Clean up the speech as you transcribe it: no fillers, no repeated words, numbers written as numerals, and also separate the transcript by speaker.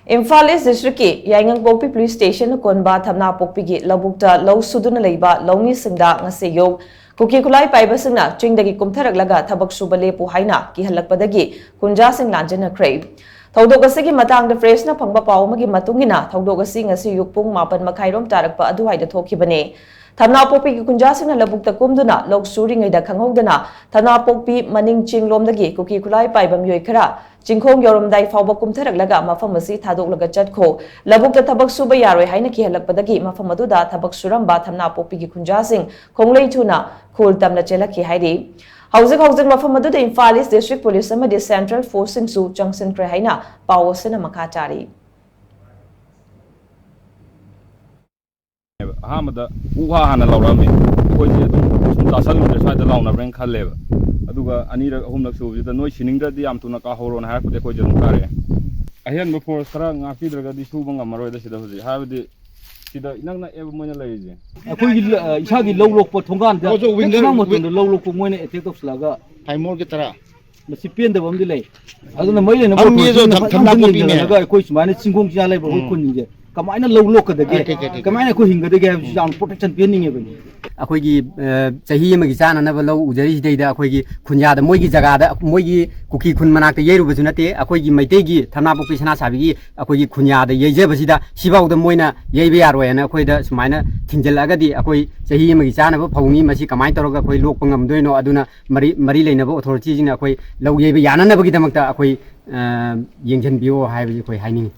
Speaker 1: IMPHAL East District ki YAROI Police Station konba Thamnapokpi gi labukta law SHUDUNA leiba lawmi singda ngase yo Kuki KHULAI PAIBA singna chingdagi kumtharaglaga thabak suba lepu HAINA KIHALLAKPADAGI KHUNJA sing lanjana khrei Thaudok asigi matangda press na phangba paw amagi matungina thaudok asi ngasi yukpung 9 makhairom tarakpa aduhaida thokibane Thamnapokpi ki KHUNJA singna labukta kumduna lok suringeida khanghodana Thamnapokpi maning chinglomdagi Kuki KHULAI PAIBA myoi khara Jingkhong yoromdai fawba kumtharaglaga mafam asi thadoklaga chatko labukta thabak suba yaroi haina KIHALLAKPADAGI mafam aduda thabak suramba Thamnapokpi ki KHUNJA sing khonglei thuna KHUL tamna chelaki hairi Housing mafam aduda IMPHAL East District Police amadi Central Force su changsin kre haina pawosena makha chari
Speaker 2: Hamada uha hana lawrami koi je dum tasal de saida lawna bren khalleba aduga anira humlak su da noi siningda di am tuna ka horon ha ko koi jum kare ahian bo for sara ngafi draga di su banga maroi da sida hoji habdi sida inangna eb moina leije
Speaker 3: akoi isagi lawlok po thongan da nang mo tun lawlok po moina attack of slaga
Speaker 4: Taimor ki tara
Speaker 3: masi pen da bam di lei aduna mai le na
Speaker 4: mo Thamnapokpi me
Speaker 3: ga koi sumane singong ja lei bo kun ninge kamaina lawlok ka dage kamaina ko hinga dage jam protection pen ninge bani
Speaker 5: akoi gi chahi ma gi chana na law ujari dei da akoi gi khunja da moi gi jaga da moi gi kuki khun manak te yeru bu sunate akoi gi maite gi Thamnapokpi sana sabi gi akoi gi khunja da yeje basi da sibau da moina yeibe yaroi na akoi da sumaina thingjal aga di akoi chahi ma gi chana ba phawni masi kamai toroga akoi lok pangam doino aduna mari leina ba authority jina akoi law yeibe yana na ba gi damakta akoi yengchen bio hai bi akoi haini